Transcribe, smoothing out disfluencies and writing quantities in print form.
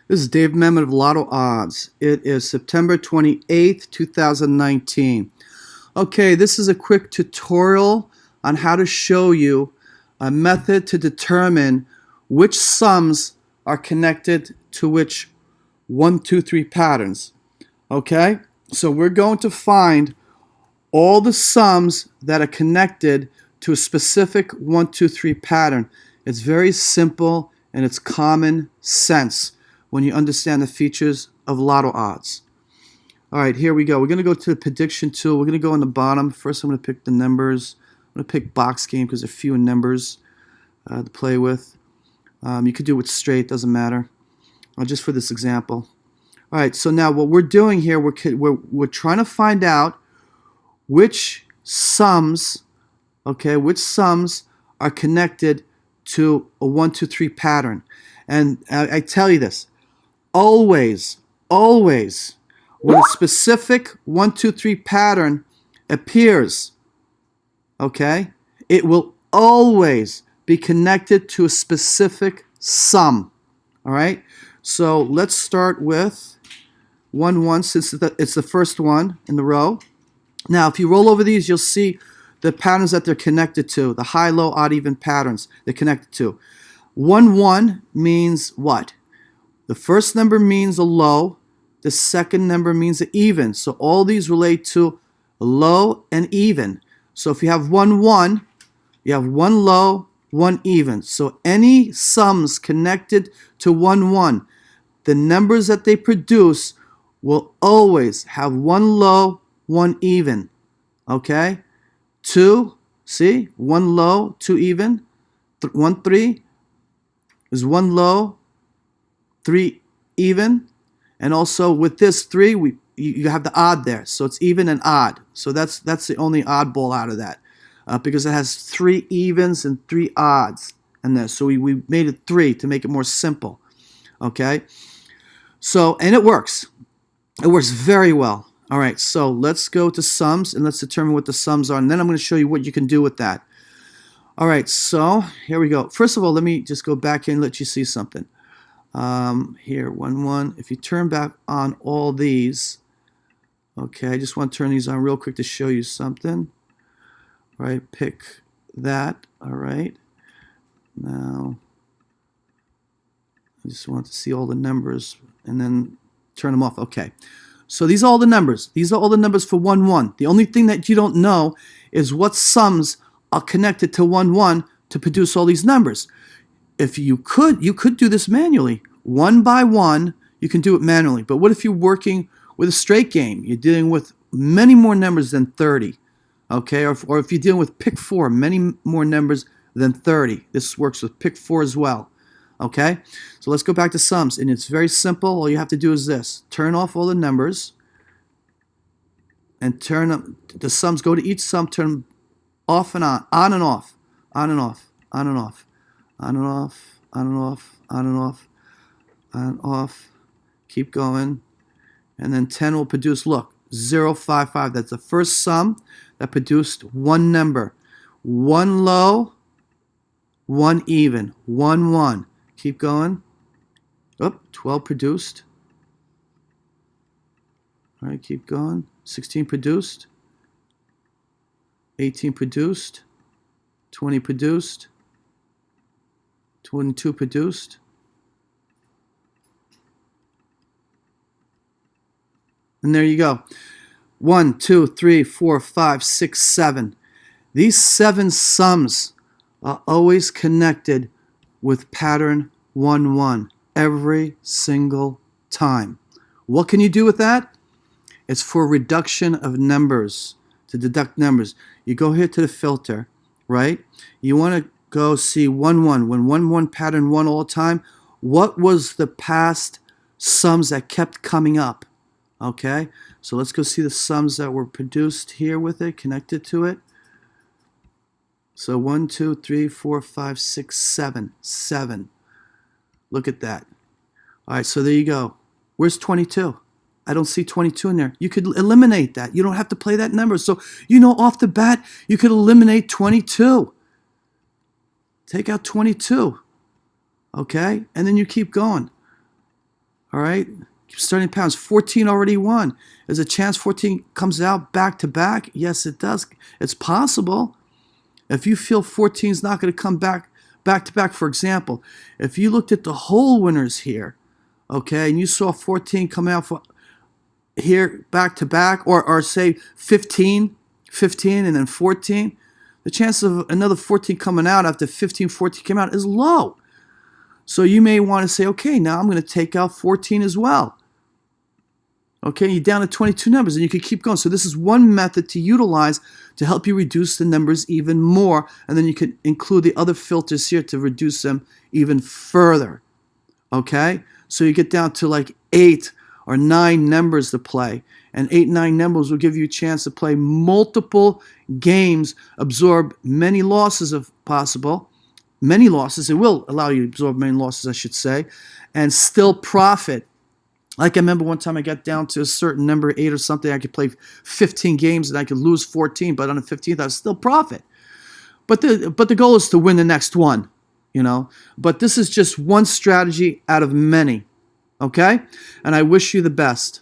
This is Dave Memmott of Lottodds. It is September 28th, 2019. Okay, this is a quick tutorial on how to show you a method to determine which sums are connected to which 1, 2, 3 patterns. Okay, so we're going to find all the sums that are connected to a specific 1, 2, 3 pattern. It's very simple and it's common sense when you understand the features of Lottodds. All right, here we go. We're going to go to the prediction tool. We're going to go on the bottom. First, I'm going to pick the numbers. I'm going to pick box game because there are fewer numbers to play with. You could do it with straight, doesn't matter. Just for this example. All right, so now what we're doing here, we're trying to find out which sums, which sums are connected to a 1, 2, 3 pattern. And I tell you this, always, when a specific 1, 2, 3 pattern appears, it will always be connected to a specific sum. All right, so let's start with 1, 1, since it's the first one in the row. Now, if you roll over these, you'll see the patterns that they're connected to, the high, low, odd, even patterns they're connected to. 1, 1 means what? The first number means a low. The second number means an even. So all these relate to low and even. So if you have 1, 1, you have 1 low, 1 even. So any sums connected to 1, 1, the numbers that they produce will always have 1 low, 1 even. Okay? 2, see? 1 low, 2 even. 1, 3 is 1 low, 3 even. And also with this 3, you have the odd there. So it's even and odd. So that's the only oddball out of that. Because it has 3 evens and 3 odds in there. So we made it 3 to make it more simple. Okay? So, and it works. It works very well. All right, so let's go to sums and let's determine what the sums are. And then I'm going to show you what you can do with that. All right, so here we go. First of all, let me just go back here and let you see something. Here, 1, 1. If you turn back on all these, okay, I just want to turn these on real quick to show you something. All right, pick that. All right. Now, I just want to see all the numbers and then turn them off. Okay. So these are all the numbers. These are all the numbers for 1, 1. The only thing that you don't know is what sums are connected to 1, 1 to produce all these numbers. If you could do this manually. 1 by 1, you can do it manually. But what if you're working with a straight game? You're dealing with many more numbers than 30. Okay? Or if you're dealing with pick 4, many more numbers than 30. This works with pick 4 as well. Okay, so let's go back to sums, and it's very simple. All you have to do is this: turn off all the numbers and turn up the sums. Go to each sum, turn them off and on and off, on and off, on and off, on and off, on and off, on and off, on and off. Keep going, and then 10 will produce, look, 0, 5, 5. That's the first sum that produced one number. 1 low, 1 even, 1, 1. Keep going. Oh, 12 produced. All right, keep going. 16 produced. 18 produced. 20 produced. 22 produced. And there you go. 1, 2, 3, 4, 5, 6, 7. These 7 sums are always connected with pattern 1, 1 every single time. What can you do with that? It's for reduction of numbers, to deduct numbers. You go here to the filter, right? You want to go see 1, 1. When 1, 1 pattern 1 all the time, what was the past sums that kept coming up? Okay, so let's go see the sums that were produced here with it, connected to it. So 1, 2, 3, 4, 5, 6, 7. 7. Look at that. All right, so there you go. Where's 22? I don't see 22 in there. You could eliminate that. You don't have to play that number. So, off the bat, you could eliminate 22. Take out 22. Okay? And then you keep going. right? Keep starting patterns. 14 already won. Is a chance 14 comes out back to back? Yes, it does. It's possible. If you feel 14 is not going to come back to back, for example, if you looked at the whole winners here, okay, and you saw 14 come out for here back to back, or say 15 and then 14, the chance of another 14 coming out after 15, 14 came out is low. So you may want to say, okay, now I'm going to take out 14 as well. Okay, you're down to 22 numbers, and you can keep going. So this is one method to utilize to help you reduce the numbers even more, and then you can include the other filters here to reduce them even further. Okay, so you get down to like 8 or 9 numbers to play, and 8, 9 numbers will give you a chance to play multiple games, absorb many losses if possible. Many losses. It will allow you to absorb many losses, I should say, and still profit. Like I remember one time I got down to a certain number, 8 or something. I could play 15 games and I could lose 14, but on the 15th I would still profit. But the goal is to win the next one, you know. But this is just one strategy out of many, okay? And I wish you the best.